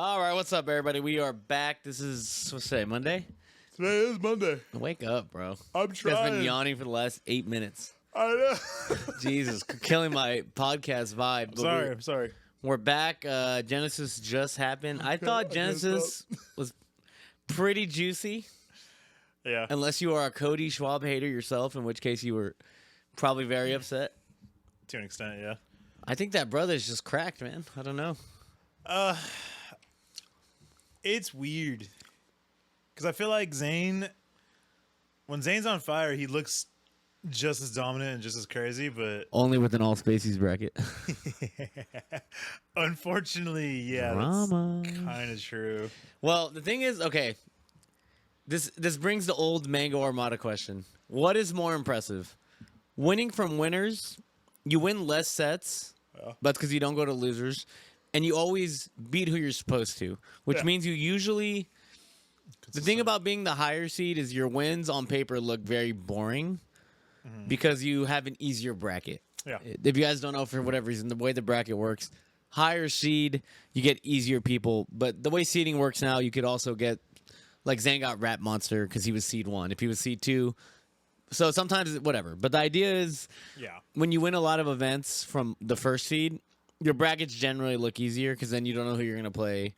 All right, what's up, everybody? We are back. This is, what's today, Monday? Today is Monday. Wake up, bro. I'm This guy's been trying. yawning for the last 8 minutes. I know. Jesus, killing my podcast vibe. But I'm sorry. We're back. Genesis just happened. I thought I guess Genesis was pretty juicy, Yeah. unless you are a Cody Schwab hater yourself, in which case you were probably very upset. To an extent, yeah. I think that brother's just cracked, man. I don't know. It's weird. Because I feel like when Zane's on fire, he looks just as dominant and just as crazy, but Only with an all species bracket. unfortunately, yeah, Drama. that's kind of true. Well, the thing is, okay, this brings the old Mango Armada question. What is more impressive? Winning from winners, you win less sets, Yeah. but because you don't go to losers, and you always beat who you're supposed to, which Yeah. means you usually... The thing about being the higher seed is your wins on paper look very boring because you have an easier bracket. Yeah. If you guys don't know, for whatever reason, the way the bracket works, higher seed, you get easier people. But the way seeding works now, you could also get, like Zane got Rat Monster because he was seed 1. If he was seed 2, so sometimes, whatever. But the idea is Yeah. when you win a lot of events from the first seed, your brackets generally look easier because then you don't know who you're going to play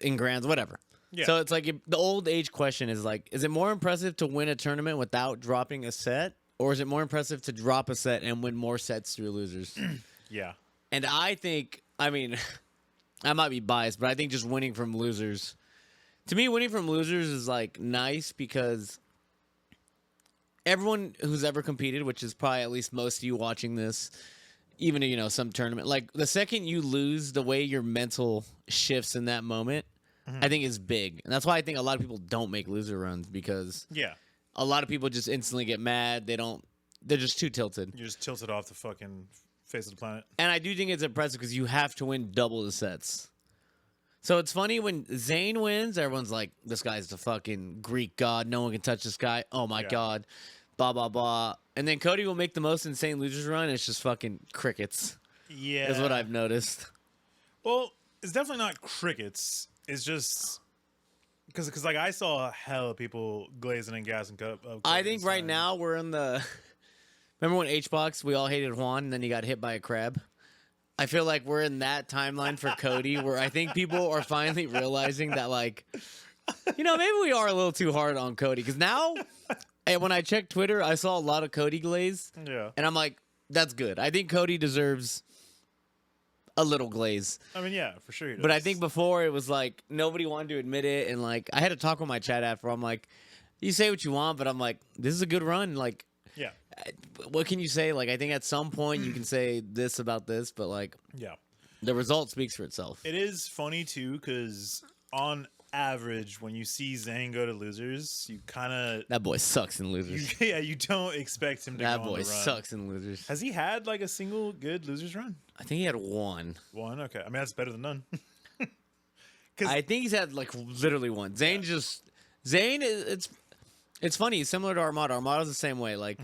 in grands, whatever. Yeah. So it's like the old age question is like, is it more impressive to win a tournament without dropping a set, or is it more impressive to drop a set and win more sets through losers? Yeah. And I think, I mean, I might be biased, but I think just winning from losers, to me, winning from losers is like nice because everyone who's ever competed, which is probably at least most of you watching this, even some tournament, like the second you lose, the way your mental shifts in that moment, I think is big. And that's why I think a lot of people don't make loser runs, because Yeah. a lot of people just instantly get mad. They're just too tilted. You're just tilted off the fucking face of the planet. And I do think it's impressive because you have to win double the sets. So it's funny when Zayn wins, everyone's like, this guy's the fucking Greek god. No one can touch this guy. Oh my Yeah. God. Blah, blah, blah. And then Cody will make the most insane losers run. And it's just fucking crickets, Yeah. is what I've noticed. Well, it's definitely not crickets. It's just because like I saw hell of people glazing and gassing cup. I think right now we're in the... Remember when H-Box, we all hated Juan, and then he got hit by a crab? I feel like we're in that timeline for Cody, where I think people are finally realizing that, like, maybe we are a little too hard on Cody. Because now, and when I checked Twitter, I saw a lot of Cody glaze, Yeah. and I'm like, that's good. I think Cody deserves a little glaze. I mean, yeah, for sure. He But I does. think before it was like nobody wanted to admit it, and like I had to talk with my chat after. I'm like, you say what you want, but I'm like, this is a good run. Like, Yeah. what can you say? Like, I think at some point you can say this about this, but like Yeah. the result speaks for itself. It is funny too because on average, when you see Zane go to losers, you kind of That boy sucks in losers. you don't expect him to That go on boy the run. sucks in losers. Has he had like a single good losers run? I think he had one. One. Okay. I mean, that's better than none. I think he's had like literally one. Zane it's funny. He's similar to Armada. Armada's the same way. Like,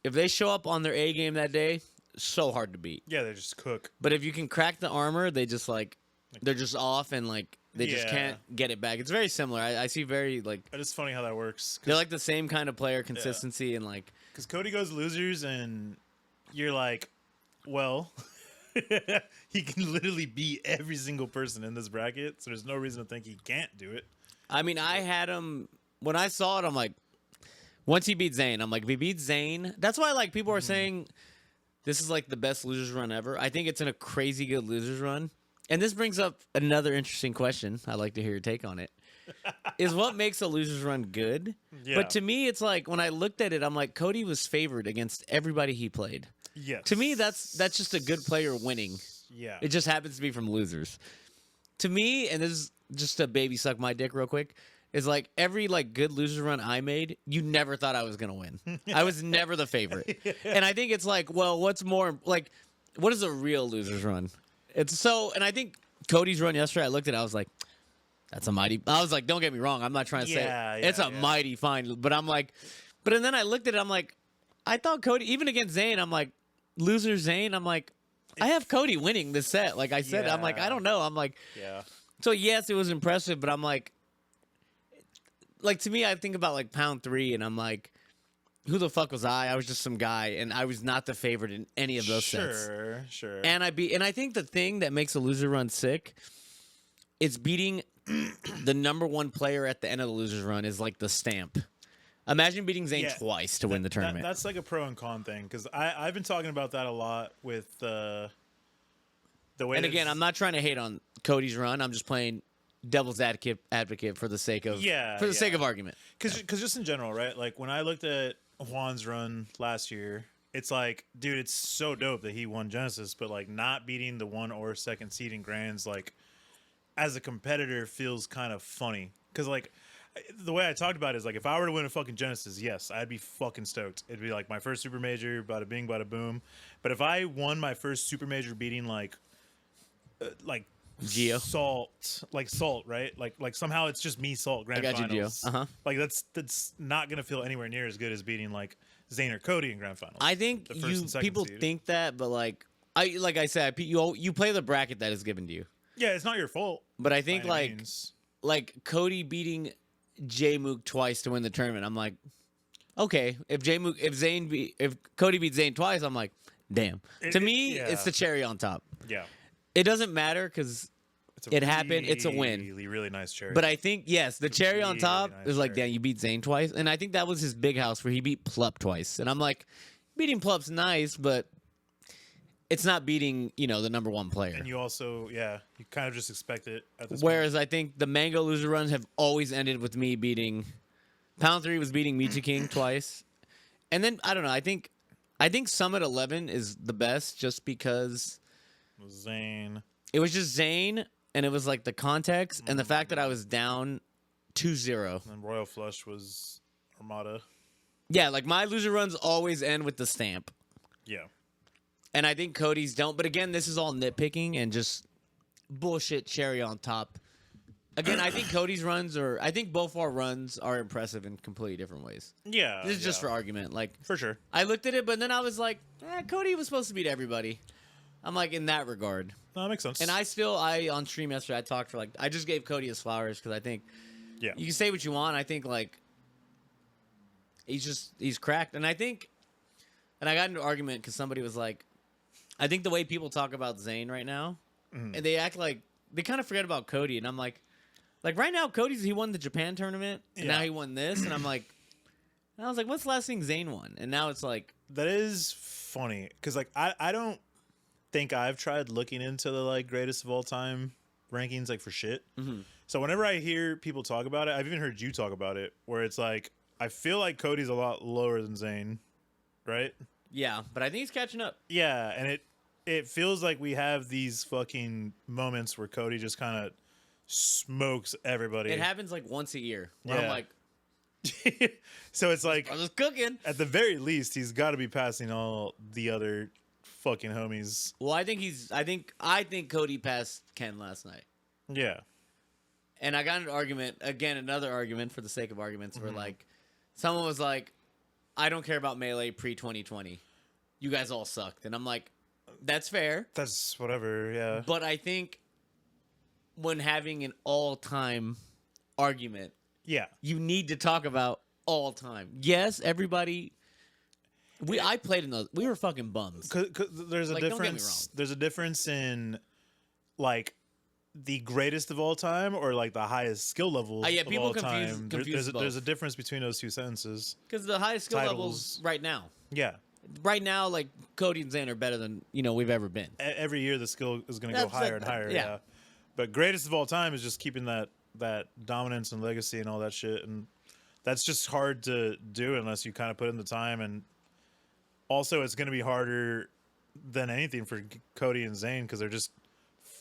if they show up on their A game that day, so hard to beat. Yeah, they just cook. But if you can crack the armor, they just they're just off, and like they just Yeah. can't get it back. It's very similar. I see very like It is funny how that works. they're like the same kind of player consistency, and like Because Cody goes losers, and you're like, well, he can literally beat every single person in this bracket, so there's no reason to think he can't do it. I mean, I had him when I saw it. I'm like, once he beat Zayn, I'm like, if he beats Zayn, that's why like people are saying this is like the best losers run ever. I think it's in a crazy good losers run. And this brings up another interesting question. I'd like to hear your take on it. Is what makes a losers run good? Yeah. But to me, it's like when I looked at it, I'm like, Cody was favored against everybody he played. Yes. To me, that's just a good player winning. Yeah. It just happens to be from losers. To me, and this is just a baby suck my dick real quick, is like every like good loser run I made, you never thought I was gonna win. I was never the favorite. And I think it's like, well, what's more like, what is a real losers run? It's so, and I think Cody's run yesterday, I looked at it, I was like, that's a mighty. I was like, don't get me wrong, I'm not trying to say it's a mighty fine, but I'm like, and then I looked at it, I'm like, I thought Cody, even against Zayn, I'm like, loser Zayn, I'm like, I have Cody winning this set. Like I said, I'm like, I Yeah. don't know. I'm like, Yeah. so yes, it was impressive, but I'm like to me, I think about like pound 3, and I'm like, who the fuck was I? I was just some guy, and I was not the favorite in any of those sets. Sure. And I think the thing that makes a loser run sick is beating the number 1 player at the end of the losers run is like the stamp. Imagine beating Zayn Yeah, twice to win the tournament. That's like a pro and con thing because I've been talking about that a lot with the way. And again, I'm not trying to hate on Cody's run. I'm just playing devil's advocate for the sake of sake of argument. Because just in general, right? Like when I looked at Juan's run last year, it's like, dude, it's so dope that he won Genesis, but like not beating the 1 or 2nd seed in Grands, like as a competitor feels kind of funny because like. The way I talked about it is like if I were to win a fucking Genesis, yes, I'd be fucking stoked. It'd be like my first super major, bada bing, bada boom. But if I won my first super major beating like Geo. Salt, right? Like somehow it's just me, Salt, grand I got finals. you, Geo. Like that's not gonna feel anywhere near as good as beating like Zayn or Cody in grand finals. I think the first and second people seed. think that, but like I said, you play the bracket that is given to you. Yeah, it's not your fault. But I think by any means. like Cody beating J Mook twice to win the tournament, I'm like, okay. If Cody beats Zayn twice, I'm like, damn. To me, it's the cherry on top. Yeah, It doesn't matter because it happened. It's a win. Really, really nice cherry. But I think yes, the cherry on top nice is like, cherry. damn, you beat Zayn twice, and I think that was his big house where he beat Plup twice, and I'm like, beating Plup's nice, but it's not beating the number 1 player. And you also, you kind of just expect it at this Whereas I think the Mango loser runs have always ended with me beating. Pound 3 was beating Michi King twice, and then I don't know. I think Summit 11 is the best just because point. Zayn. it was just Zayn, and it was like the context and the fact that I was down 2-0. And Royal Flush was Armada. Yeah, like my loser runs always end with the stamp. Yeah. And I think Cody's don't. But again, this is all nitpicking and just bullshit cherry on top. Again, I think Cody's runs I think both our runs are impressive in completely different ways. Yeah. This is just for argument. Like, For sure. I looked at it, but then I was like, Cody was supposed to beat everybody. I'm like, in that regard. No, that makes sense. And I on stream yesterday, I talked for I just gave Cody his flowers because I think you can say what you want. I think like he's cracked. And I think, and I got into an argument because somebody was like, I think the way people talk about Zayn right now, and they act like they kind of forget about Cody. And I'm like right now, he won the Japan tournament, and now he won this. And I was like, what's the last thing Zayn won? And now it's like, that is funny because like I don't think I've tried looking into the like greatest of all time rankings like for shit. So whenever I hear people talk about it, I've even heard you talk about it, where it's like I feel like Cody's a lot lower than Zayn, right? yeah, but I think he's catching up. Yeah, and it feels like we have these fucking moments where Cody just kind of smokes everybody. It happens like once a year. Where Yeah. I'm like, So it's like I was cooking. at the very least he's got to be passing all the other fucking homies. Well, I think Cody passed Ken last night. Yeah. And I got an argument, again, another argument for the sake of arguments, where like someone was like, I don't care about Melee pre-2020. You guys all sucked. And I'm like, that's fair. That's whatever, yeah. But I think when having an all-time argument, Yeah. you need to talk about all time. Yes, everybody. I played in those. We were fucking bums. Cause there's a Like, don't get me difference. wrong. There's a difference in like the greatest of all time or like the highest skill level Yeah, of people all confuse time. both. There's a difference between those two sentences. Because the highest skill Titles. levels right now. Yeah. Right now, like Cody and Zayn are better than we've ever been. Every year the skill is going to go That's higher it. and higher. Yeah. Yeah. But greatest of all time is just keeping that dominance and legacy and all that shit, and that's just hard to do unless you kind of put in the time. And also, it's going to be harder than anything for Cody and Zayn because they're just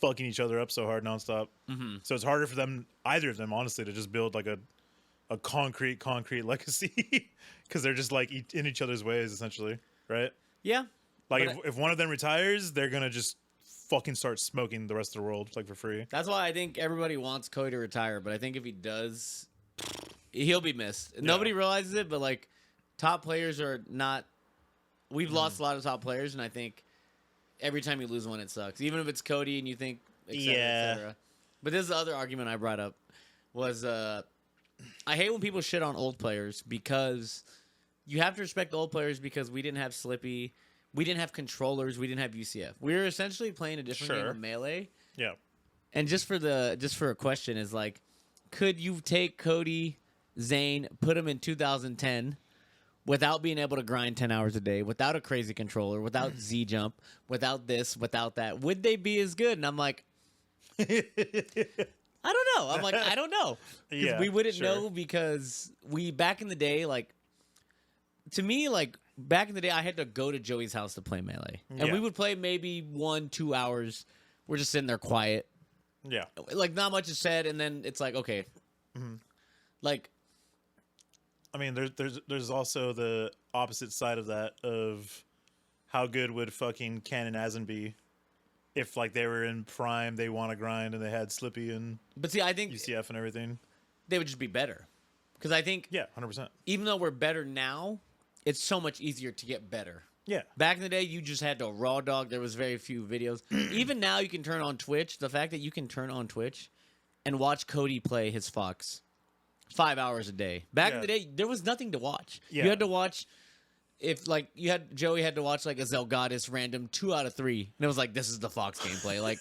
fucking each other up so hard nonstop. Mm-hmm. So it's harder for them, either of them, honestly, to just build like a concrete legacy because they're just like in each other's ways, essentially, right? Yeah. Like But if one of them retires, they're gonna just fucking start smoking the rest of the world like for free. That's why I think everybody wants Cody to retire, but I think if he does, he'll be missed. Nobody realizes it, but like top players are not. We've lost a lot of top players, and I think every time you lose one, it sucks. Even if it's Cody and you think, et cetera, Yeah. et cetera. But this is the other argument I brought up was I hate when people shit on old players because you have to respect the old players because we didn't have Slippy, we didn't have controllers, we didn't have UCF. We were essentially playing a different game of Melee. Yeah. And just for a question is like, could you take Cody, Zane, put him in 2010 without being able to grind 10 hours a day, without a crazy controller, without Z jump, without this, without that? Would they be as good? And I'm like, I don't know. I'm like, I don't know. Yeah, we wouldn't sure. know because we, back in the day, like, to me, like, back in the day, I had to go to Joey's house to play Melee. And Yeah. we would play maybe 1-2 hours. We're just sitting there quiet. Yeah. Like, not much is said, and then it's like, okay. Like, I mean, there's also the opposite side of that of how good would fucking Ken and Asin be if like they were in prime, they want to grind, and they had Slippy and but see, I think UCF and everything. they would just be better. Because I think Yeah, 100%. even though we're better now, it's so much easier to get better. Yeah. Back in the day, you just had to raw dog. There was very few videos. Even now, you can turn on Twitch. The fact that you can turn on Twitch and watch Cody play his Fox 5 hours a day. Back in Yeah. the day, there was nothing to watch. Yeah. You had to watch. If like Joey had to watch like a Zelgadis random 2 out of 3, and it was like, this is the Fox gameplay. Like,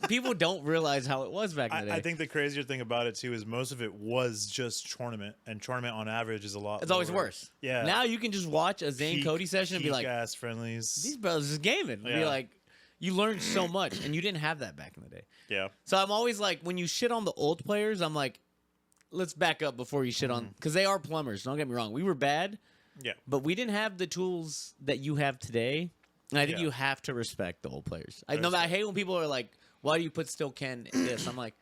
people don't realize how it was back in the day. I think the crazier thing about it too is most of it was just tournament, and tournament on average is a lot. It's always lower. worse. Yeah. Now you can just watch a Zane Cody session and be like, ass friendlies. these brothers is gaming. Be Yeah. like, you learned so much, and you didn't have that back in the day. Yeah. So I'm always like, when you shit on the old players, I'm like, let's back up before you shit on, because they are plumbers. Don't get me wrong. We were bad, Yeah. but we didn't have the tools that you have today. And I think Yeah. you have to respect the old players. I respect. hate when people are like, why do you put still Ken in this? I'm like,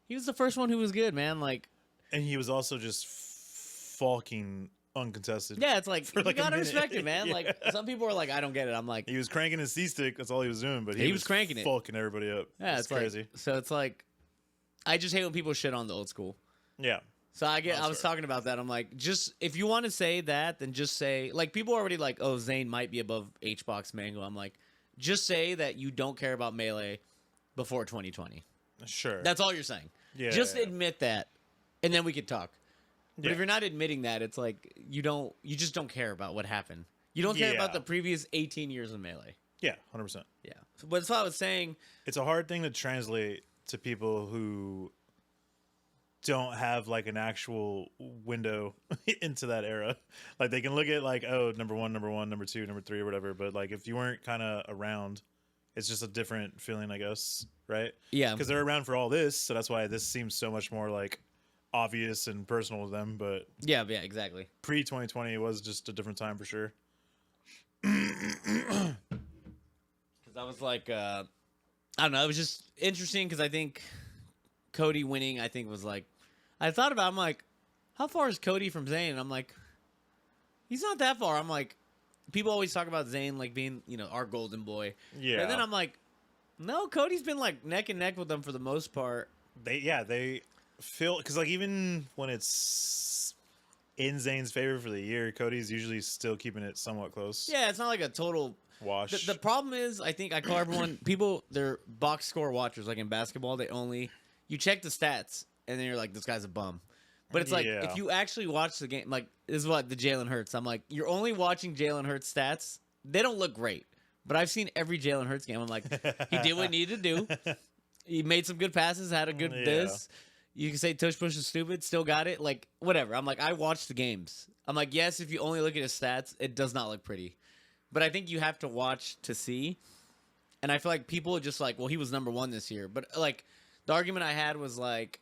he was the first one who was good, man. Like, And he was also just fucking uncontested. yeah, it's like, like, you a gotta minute. respect it, man. Yeah. Like, some people are like, I don't get it. I'm like, He was cranking his C stick. That's all he was doing. But He was cranking it. fucking everybody up. yeah, it's crazy. like, so it's like, I just hate when people shit on the old school. Yeah. So I That's was fair. talking about that. I'm like, just if you want to say that, then just say, like, people are already like, oh, Zane might be above HBox Mango. I'm like, just say that you don't care about Melee before 2020. Sure. That's all you're saying. Yeah, Just yeah. admit that, and then we could talk. But Yeah. if you're not admitting that, it's like you just don't care about what happened. You don't care about Yeah. the previous 18 years of Melee. Yeah, 100%. Yeah. So, but that's what I was saying. It's a hard thing to translate to people who don't have like an actual window into that era. Like they can look at like, oh, number one, number two, number three, or whatever. But like if you weren't kind of around, it's just a different feeling, I guess, right? Yeah. Because they're around for all this, so that's why this seems so much more like obvious and personal to them. But Yeah, exactly. pre 2020 was just a different time for sure. Because I was like, I don't know. It was just interesting because I think Cody winning, I think, was like, I thought about it, I'm like, how far is Cody from Zayn? And I'm like, he's not that far. I'm like, people always talk about Zayn like being, our golden boy. Yeah. And then I'm like, no, Cody's been like neck and neck with them for the most part. They feel, because like even when it's in Zayn's favor for the year, Cody's usually still keeping it somewhat close. Yeah, it's not like a total Wash. The problem is, I think I call everyone they're box score watchers. Like in basketball, you check the stats and then you're like, this guy's a bum. But it's like, Yeah. if you actually watch the game, like this is what the Jalen Hurts. I'm like, you're only watching Jalen Hurts stats. They don't look great, but I've seen every Jalen Hurts game. I'm like, he did what he needed to do. He made some good passes, had a good Yeah. this. You can say tush push is stupid, still got it. Like whatever. I'm like, I watched the games. I'm like, yes, if you only look at his stats, it does not look pretty. But I think you have to watch to see. And I feel like people are just like, well, he was number one this year. But like the argument I had was like,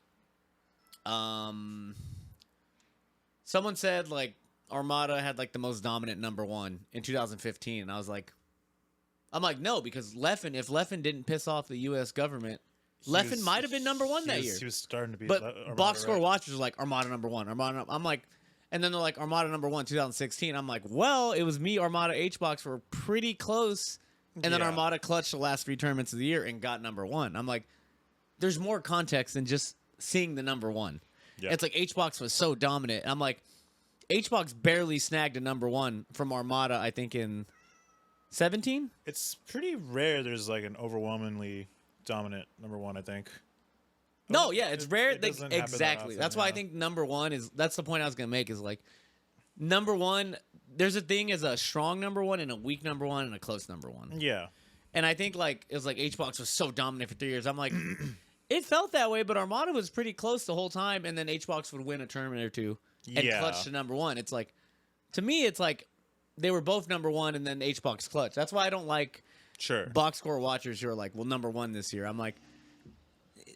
someone said like Armada had like the most dominant number one in 2015. And I was like, I'm like, no, because if Leffen didn't piss off the U.S. government, Leffen might have been number one that year. He was starting to be. But Armada, box score right? watchers are like Armada number one, I'm like, and then they're like Armada number one, 2016. I'm like, well, it was me, Armada, HBox were pretty close, and then Yeah. Armada clutched the last 3 tournaments of the year and got number one. I'm like, there's more context than just seeing the number one. Yeah. It's like HBox was so dominant. I'm like, HBox barely snagged a number one from Armada, I think in 17? It's pretty rare. There's like an overwhelmingly dominant number one. I think. No, yeah, it's rare. It Like, doesn't happen that exactly. often, That's why I yeah. think number one is. That's the point I was gonna make. Is like number one. There's a thing as a strong number one and a weak number one and a close number one. Yeah. And I think like it was like HBox was so dominant for 3 years. I'm like, it felt that way, but Armada was pretty close the whole time, and then HBox would win a tournament or two and Yeah. clutch to number one. It's like, to me, it's like they were both number one, and then HBox clutch. That's why I don't like Sure. box score watchers who are like, well, number one this year. I'm like,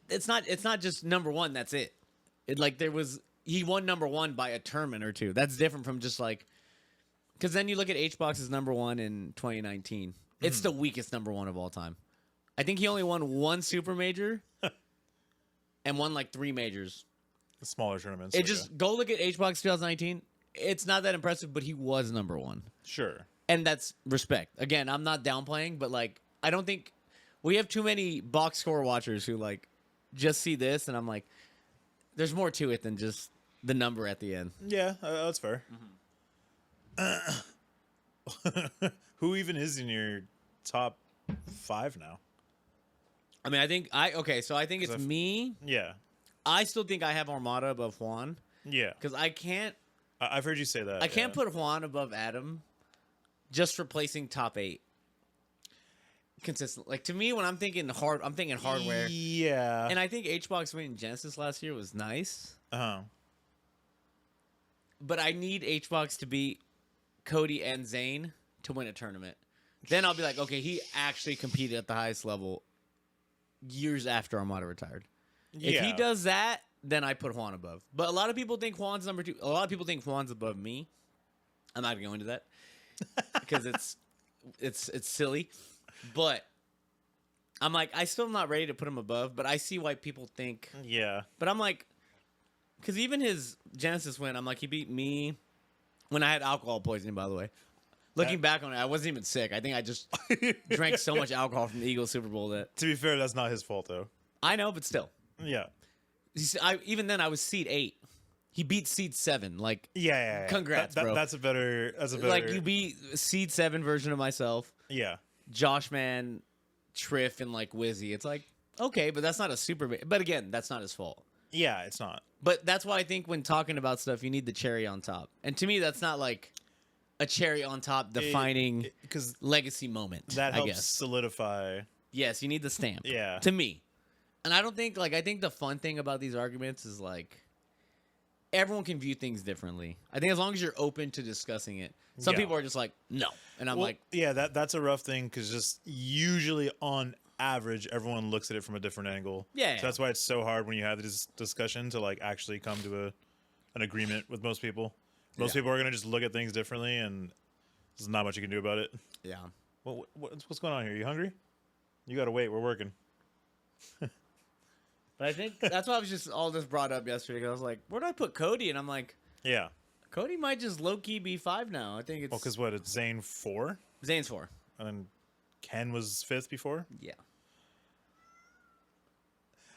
it's not just number one. That's it. It like he won number one by a tournament or two. That's different from just like, because then you look at HBox's number one in 2019. It's the weakest number one of all time. I think he only won one super major and won like 3 majors. Smaller tournaments. It like just go look at HBox 2019. It's not that impressive, but he was number one. sure. And that's respect. Again, I'm not downplaying, but like I don't think we have too many box score watchers who like just see this, and I'm like, there's more to it than just the number at the end. Yeah, that's fair. Who even is in your top 5 now? I mean, I think so I think it's me. Yeah. I still think I have Armada above Juan Yeah. because I can't I've heard you say that. I can't put Juan above Adam just for placing top 8 consistent. Like to me, when I'm thinking hardware, Yeah. and I think HBox winning Genesis last year was nice. Uh-huh. But I need HBox to beat Cody and Zane to win a tournament. Then I'll be like, okay, he actually competed at the highest level years after Armada retired. If he does that, then I put Juan above. But a lot of people think Juan's number 2. A lot of people think Juan's above me. I'm not gonna go into that because it's silly. But I'm like, I still am not ready to put him above. But I see why people think. Yeah. But I'm like, because even his Genesis win, I'm like, he beat me when I had alcohol poisoning, by the way. Looking back on it, I wasn't even sick. I think I just drank so much alcohol from the Eagles Super Bowl that... To be fair, that's not his fault, though. I know, but still. Yeah. Even then, I was seed 8. He beat seed 7. Like, Yeah. Congrats, bro. That's a better... Like, you beat seed 7 version of myself. Yeah. Josh Man, Triff, and, like, Wizzy. It's like, okay, but that's not a super... But again, that's not his fault. Yeah, it's not. But that's why I think when talking about stuff, you need the cherry on top. And to me, that's not like a cherry on top defining because legacy moment. that I helps guess. solidify. Yes, you need the stamp. Yeah. To me. And I don't think, like, I think the fun thing about these arguments is, like, everyone can view things differently. I think as long as you're open to discussing it. Some Yeah. people are just like, no. And I'm Well, like, yeah, that's a rough thing because just usually on average, everyone looks at it from a different angle. Yeah. So that's why it's so hard when you have this discussion to like actually come to an agreement with most people. Most Yeah. people are gonna just look at things differently, and there's not much you can do about it. yeah. What's going on here? You hungry? You gotta wait. We're working. But I think that's why I was just all this brought up yesterday. 'Cause I was like, where do I put Cody? And I'm like, Yeah. Cody might just low-key be 5 now. I think it's... Well, because what? It's Zane 4, Zane's 4. and then Ken was 5th before. Yeah.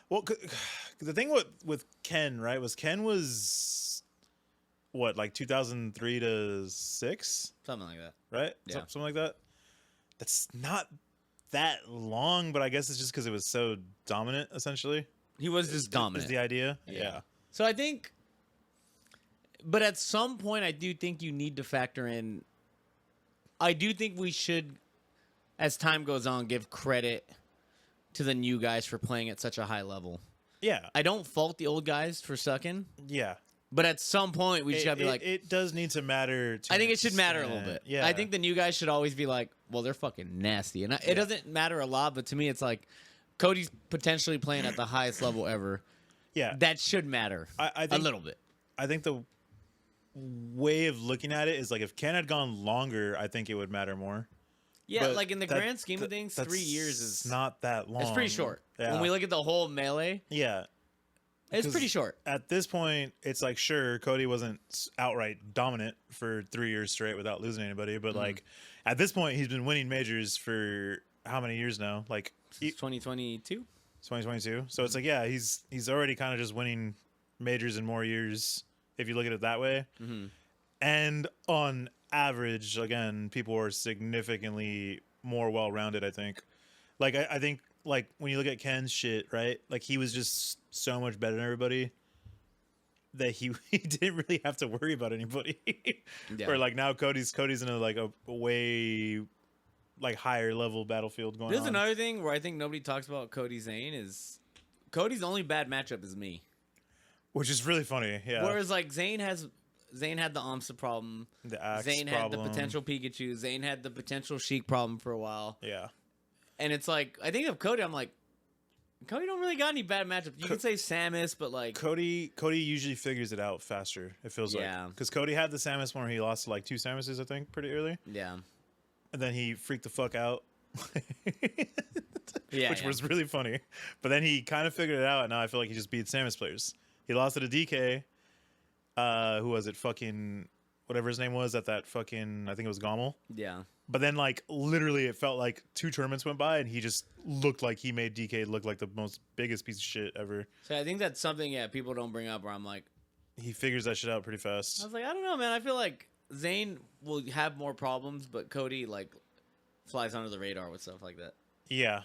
Well, the thing with Ken, right, was Ken was what, like 2003 to 6, Something like that. right? Yeah. Something like that. That's not that long, but I guess it's just because it was so dominant, essentially. He was just dominant. Is the idea? Yeah. So I think, but at some point, I do think you need to factor in. I do think we should, as time goes on, give credit to the new guys for playing at such a high level. Yeah. I don't fault the old guys for sucking, Yeah. but at some point, we just gotta be like, it does need to matter. To I an think it should matter a extent. little bit. Yeah. I think the new guys should always be like, well, they're fucking nasty. And it doesn't matter a lot, but to me, it's like Cody's potentially playing at the highest level ever. Yeah. That should matter I a think, little bit. I think the way of looking at it is like if Ken had gone longer, I think it would matter more. Yeah, But like in the grand scheme of things, 3 years is not that long. It's pretty short. Yeah. When we look at the whole melee, Yeah. it's 'Cause pretty short. At this point, it's like, sure, Cody wasn't outright dominant for 3 years straight without losing anybody, but like at this point, he's been winning majors for how many years now? Like It's 2022. 2022. So it's like, yeah, he's already kind of just winning majors in more years if you look at it that way. And on average, again, people were significantly more well-rounded, I think. Like, I think, like, when you look at Ken's shit, right? Like, he was just so much better than everybody that he didn't really have to worry about anybody. Yeah. Where, like, now Cody's in a way, like, higher level battlefield going There's on. another thing where I think nobody talks about Cody Zane is Cody's only bad matchup is me. Which is really funny, yeah. Whereas like Zane had the Amsa problem. The axe Zane problem. had the potential Pikachu. Zane had the potential Sheik problem for a while. Yeah. And it's like I think of Cody, I'm like, Cody don't really got any bad matchups. You can say Samus, but like Cody usually figures it out faster, it feels like. Yeah. Because Cody had the Samus one where he lost to like 2 Samuses, I think, pretty early. yeah. And then he freaked the fuck out. Yeah, Which yeah. was really funny. But then he kind of figured it out, and now I feel like he just beat Samus players. He lost to the DK. Who was it? Fucking whatever his name was at that fucking, I think it was Gommel. Yeah. But then, like, literally, it felt like 2 tournaments went by, and he just looked like he made DK look like the most biggest piece of shit ever. So I think that's something people don't bring up where I'm like He figures that shit out pretty fast. I was like, I don't know, man. I feel like Zane will have more problems, but Cody like flies under the radar with stuff like that. Yeah.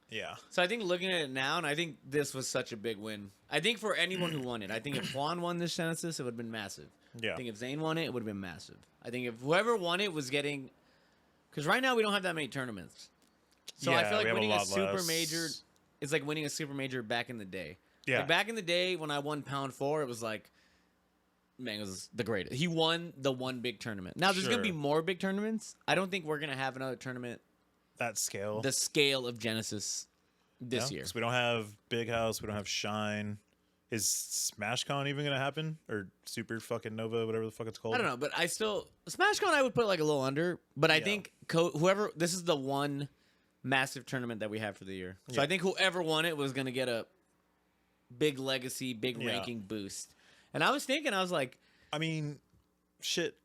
Yeah. So I think looking at it now, and I think this was such a big win. I think for anyone who won it, I think if Juan won this Genesis, it would have been massive. Yeah. I think if Zane won it, it would have been massive. I think if whoever won it was getting, because right now we don't have that many tournaments. So I Yeah, feel we like have a winning a lot super less. major, it's like winning a super major back in the day. Yeah. Like back in the day when I won Pound 4, it was like, man, it was the greatest. He won the one big tournament. Now there's gonna be Sure. more big tournaments. I don't think we're gonna have another tournament That scale. the scale of Genesis this year. 'Cause we don't have Big House. We don't have Shine. Is SmashCon even going to happen? Or Super fucking Nova, whatever the fuck it's called? I don't know, but I still SmashCon I would put like a little under, but I Yeah. think whoever this is the one massive tournament that we have for the year. So Yeah. I think whoever won it was gonna get a big legacy, big Yeah. ranking boost. And I was thinking, I was like, I mean, shit.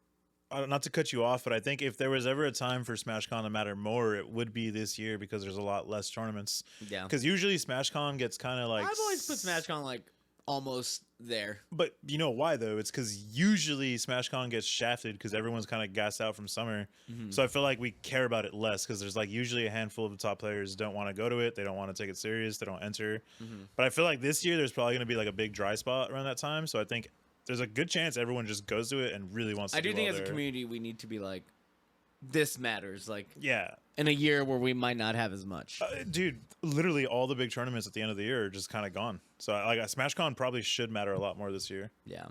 Not to cut you off, but I think if there was ever a time for SmashCon to matter more, it would be this year because there's a lot less tournaments. yeah. Because usually SmashCon gets kind of like. I've always put SmashCon like almost there. But you know why though? It's because usually SmashCon gets shafted because everyone's kind of gassed out from summer. Mm-hmm. So I feel like we care about it less because there's like usually a handful of the top players don't want to go to it. They don't want to take it serious. They don't enter. Mm-hmm. But I feel like this year there's probably going to be like a big dry spot around that time. So I think there's a good chance everyone just goes to it and really wants to I do do think well as a there. community we need to be like, this matters. Like Yeah. in a year where we might not have as much. Dude, literally all the big tournaments at the end of the year are just kind of gone. So like SmashCon probably should matter a lot more this year. Yeah.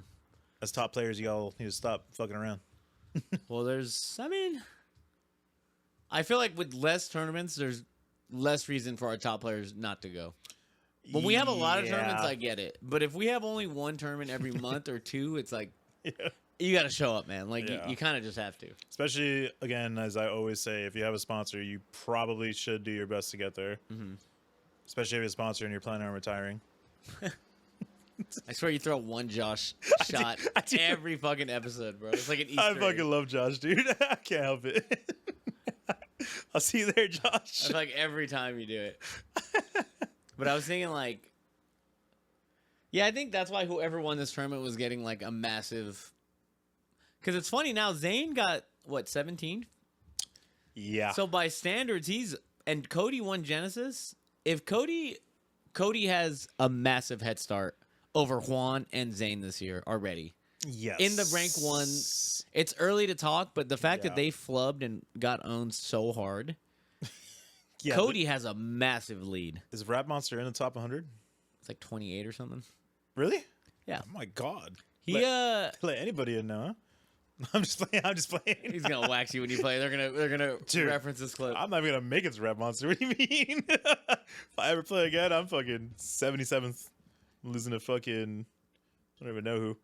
As top players, you all need to stop fucking around. Well, I feel like with less tournaments, there's less reason for our top players not to go. When we have a lot of tournaments, I get it. But if we have only one tournament every month or two, it's like, Yeah. you got to show up, man. Like, Yeah. you kind of just have to. Especially, again, as I always say, if you have a sponsor, you probably should do your best to get there. Mm-hmm. Especially if you have a sponsor and you're planning on retiring. I swear you throw one Josh shot I do. every fucking episode, bro. It's like an Easter I egg. fucking love Josh, dude. I can't help it. I'll see you there, Josh. It's like every time you do it. But I was thinking, like, yeah, I think that's why whoever won this tournament was getting, like, a massive. Because it's funny now, Zane got, what, 17? Yeah. So by standards, and Cody won Genesis. If Cody has a massive head start over Juan and Zane this year already. yes. In the rank one, it's early to talk, but the fact Yeah. that they flubbed and got owned so hard, Yeah, Cody has a massive lead. is Rap Monster in the top 100? It's like 28 or something. Really? Yeah. Oh my god. He Let anybody in now, huh? I'm just playing. he's gonna wax you when you play. They're gonna Dude, reference this clip. I'm not even gonna make it to Rap Monster. What do you mean? If I ever play again, I'm fucking 77th. I'm losing to fucking I don't even know who.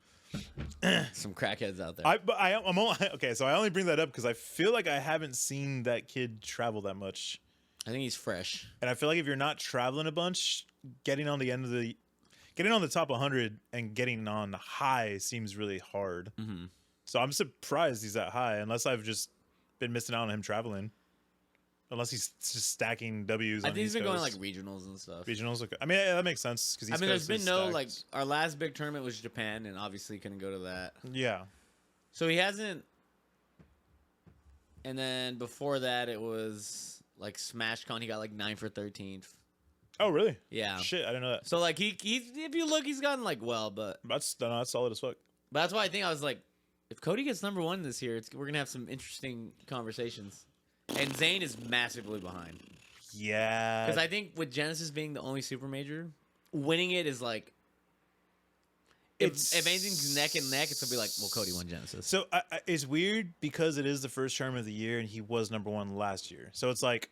Some crackheads out there. I'm only, okay. So I only bring that up because I feel like I haven't seen that kid travel that much, I think he's fresh. and I feel like if you're not traveling a bunch, getting on the top 100 and getting on high seems really hard. Mm-hmm. So I'm surprised he's that high, unless I've just been missing out on him traveling. Unless he's just stacking W's. I on think he's East been going like Coast. regionals and stuff. Regionals. Okay. I mean, yeah, that makes sense because I mean, there's been no like our last big tournament was Japan, and obviously couldn't go to that. Yeah. So he hasn't. And then before that, it was like SmashCon. He got like 9 for 13th. Oh, really? Yeah. Shit, I didn't know that. So like he's if you look, he's gotten like but That's solid as fuck. that's why I think I was like, if Cody gets number 1 this year, we're gonna have some interesting conversations. And Zayn is massively behind. Yeah. Because I think with Genesis being the only super major, winning it is like, if anything's neck and neck, it's gonna be like, well, Cody won Genesis. So it's weird because it is the first term of the year and he was number 1 last year. So it's like,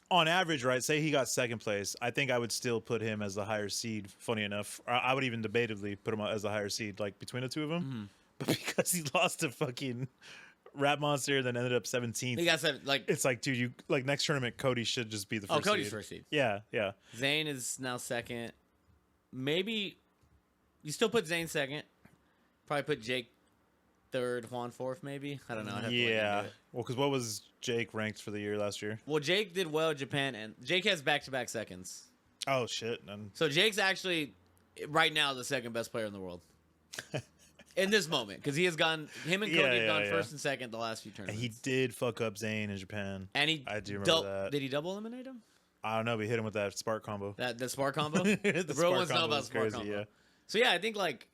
on average, right? Say he got second place. I think I would still put him as the higher seed. Funny enough, I would even debatably put him as the higher seed, like between the two of them. Mm-hmm. But because he lost to fucking Rap Monster and then ended up 17th, He got 7, like, it's like, dude, you like next tournament, Cody should just be the first. Cody's seed. first seed. Yeah, yeah. Zayn is now second. Maybe you still put Zayn second. Probably put Jake third, Juan fourth, maybe. I don't know. I'd have to look Yeah. into it. Well, because what was Jake ranked for the year last year? Well, Jake did well in Japan, and Jake has back-to-back seconds. Oh shit! And So Jake's actually right now the second best player in the world in this moment, because him and Cody have gone first and second the last few tournaments. he did fuck up Zayn in Japan. And he I do remember that. Did he double eliminate him? I don't know. We hit him with that spark combo. The spark combo. The real spark ones know combo about was spark crazy, combo. yeah. So yeah, I think like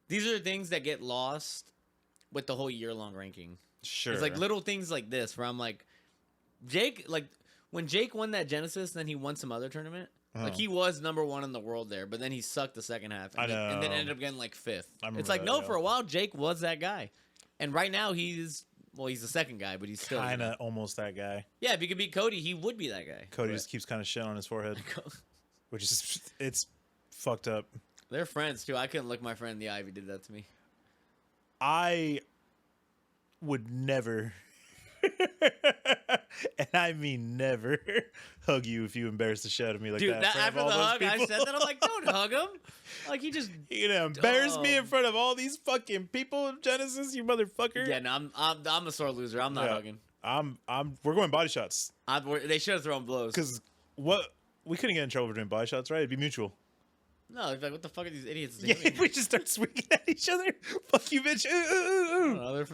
these are the things that get lost with the whole year-long ranking. Sure. It's like little things like this where I'm like, Jake, like when Jake won that Genesis, then he won some other tournament. Like he was number 1 in the world there, but then he sucked the second half, and then ended up getting like 5th. It's like for a while Jake was that guy, and right now he's the second guy, but he's still kind of almost that guy. Yeah, if he could beat Cody, he would be that guy. Cody just keeps kind of shit on his forehead, which is it's fucked up. They're friends too. I couldn't look my friend in the eye if he did that to me. I would never, and I mean never, hug you if you embarrass the shit out of me like Dude, that. that after the hug, I said that. I'm like, don't hug him. Like he just You know, embarrass me in front of all these fucking people, Genesis, you motherfucker. Yeah, no, I'm a sore loser. I'm not hugging. We're going body shots. They should have thrown blows. Because we couldn't get in trouble for doing body shots, right? It'd be mutual. No, it's like, what the fuck are these idiots Yeah, doing? we just start swinging at each other. Fuck you, bitch.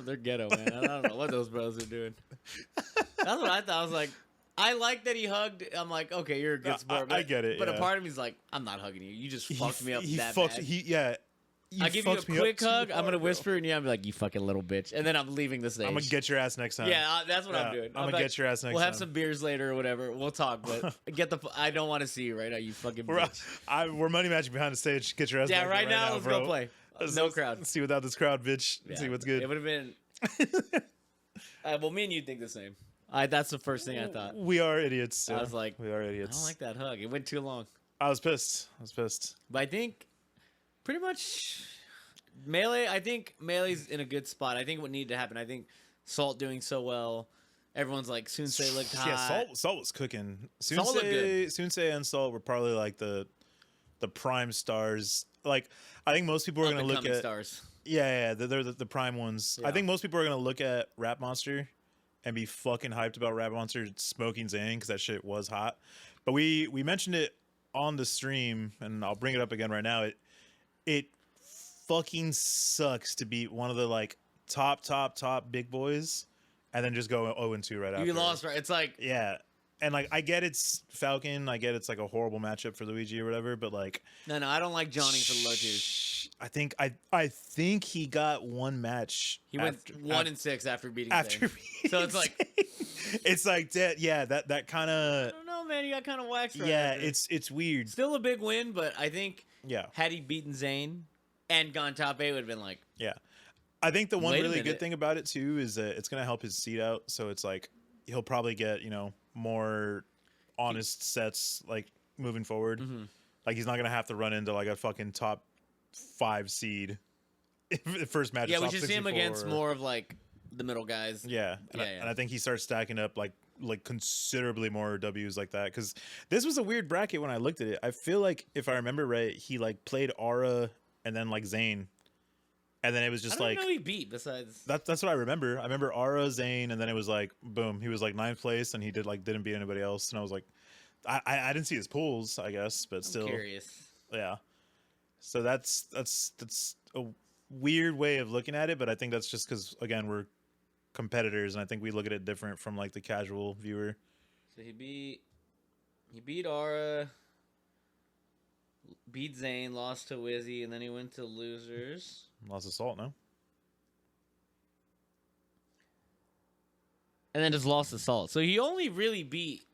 They're ghetto, man. I don't know what those bros are doing. That's what I thought. I was like, I like that he hugged. I'm like, okay, you're a good sport. But, I get it. But yeah. a part of me's like, I'm not hugging you. You just fucked me up bad. I give you a quick hug. I'm gonna whisper in your ear. I'm like, you fucking little bitch, and then I'm leaving the stage. I'm gonna get your ass next time. Yeah, that's what I'm doing. I'm gonna get your ass next time. We'll have some beers later or whatever. We'll talk, but I don't want to see you right now, you fucking bitch. We're money matching behind the stage. Get your ass. Yeah, back right now. Let's bro. go play. No crowd. Let's see without this crowd, bitch. Let's see what's good. It would have been. Well, me and you think the same. That's the first thing I thought. We are idiots. I was like, we are idiots. I don't like that hug. It went too long. I was pissed. But I think pretty much Melee. I think Melee's in a good spot. I think what needed to happen. I think Salt doing so well. Everyone's like, Sunsei looked hot. Yeah, Salt was cooking. Salt looked good. Sunsei and Salt were probably like the prime stars. Like I think most people are gonna look at stars. Yeah, they're the prime ones. Yeah. I think most people are gonna look at Rap Monster and be fucking hyped about Rap Monster smoking Zayn because that shit was hot. But we mentioned it on the stream, and I'll bring it up again right now. It fucking sucks to beat one of the like top big boys and then just go 0-2 right after. You lost, right? It's like yeah. And like I get it's Falcon, I get it's like a horrible matchup for Luigi or whatever, but like no, I don't like Johnny for the low twos. I think he got one match. He went 1-6 after beating. After Zayn. So it's like it's like that. Yeah, that kind of. I don't know, man. You got kind of waxed. Right yeah, after. it's weird. Still a big win, but I think yeah, had he beaten Zayn and gone top 8, would have been like yeah. I think the one really good thing about it too is that it's gonna help his seed out. So it's like he'll probably get more honest sets like moving forward. Mm-hmm. Like he's not gonna have to run into like a fucking top 5 seed the first match. Yeah, we should see him against more of like the middle guys. Yeah, and I think he starts stacking up like considerably more W's like that because this was a weird bracket when I looked at it. I feel like if I remember right, he like played Aura and then like Zayn. And then it was just I don't know he beat besides. That's what I remember. I remember Aura, Zayn, and then it was like boom. He was like 9th place, and he didn't beat anybody else. And I was like, I didn't see his pools, I guess, but still curious. Yeah. So that's a weird way of looking at it, but I think that's just because again we're competitors, and I think we look at it different from like the casual viewer. So he beat Aura, beat Zayn, lost to Wizzy, and then he went to losers. Lost to Salt, no? And then just lost to Salt. So he only really beat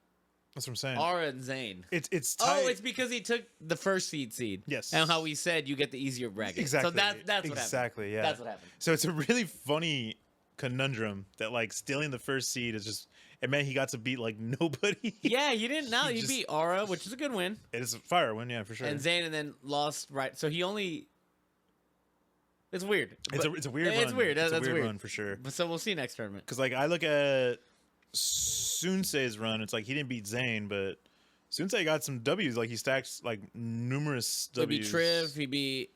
That's what I'm saying. Aura and Zayn. It's tight. Oh, it's because he took the first seed. Yes. And how we said you get the easier bracket. Exactly. So that's what happened. Exactly, yeah. That's what happened. So it's a really funny conundrum that like stealing the first seed is just it meant he got to beat like nobody. Yeah, he didn't. Now he just- beat Aura, which is a good win. It is a fire win, yeah, for sure. And Zayn, and then lost right. So he only. It's weird. It's a weird run. It's weird. It's a That's weird weird run for sure. But so we'll see next tournament. Because like I look at Sunsei's run, it's like he didn't beat Zayn, but Sunsei got some W's. Like he stacked like numerous He beat W's. Triv. He beat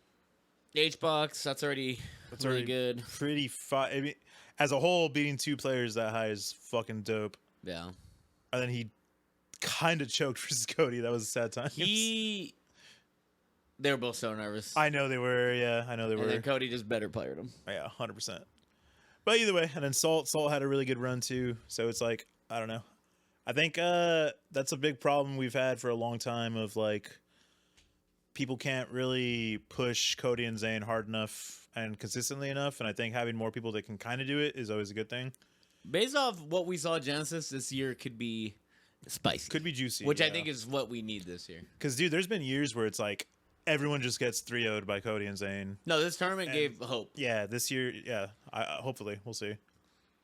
HBox. That's already really good. Pretty I mean, as a whole, beating 2 players that high is fucking dope. Yeah. And then he kind of choked versus Cody. That was a sad time. They were both so nervous. I know they were. Yeah, I know they and were. then Cody just better playered him. Yeah, 100%. But either way, and then Salt had a really good run too. So it's like I don't know. I think that's a big problem we've had for a long time. Of like, people can't really push Cody and Zayn hard enough and consistently enough. And I think having more people that can kind of do it is always a good thing. Based off what we saw Genesis this year, could be spicy. Could be juicy, which I yeah. think is what we need this year. Because dude, there's been years where it's like everyone just gets 3-0'd by Cody and Zayn. No, this tournament gave hope. Yeah, this year, yeah. Hopefully, we'll see.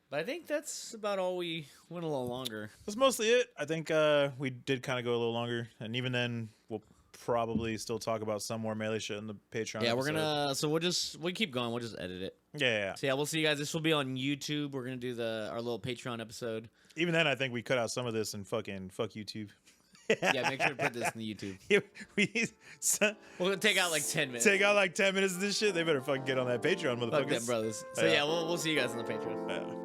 But I think that's about all. We went a little longer. That's mostly it. I think we did kind of go a little longer, and even then, we'll probably still talk about some more melee shit in the Patreon. Yeah, episode. we're gonna. So we'll keep going. We'll just edit it. Yeah. So yeah, we'll see you guys. This will be on YouTube. We're gonna do our little Patreon episode. Even then, I think we cut out some of this and fuck YouTube. Yeah, make sure to put this in the YouTube. Yeah, We'll take out like 10 minutes. Take out like 10 minutes of this shit. They better fucking get on that Patreon, motherfuckers. Fuck them brothers. So Yeah. yeah, we'll see you guys on the Patreon. Yeah.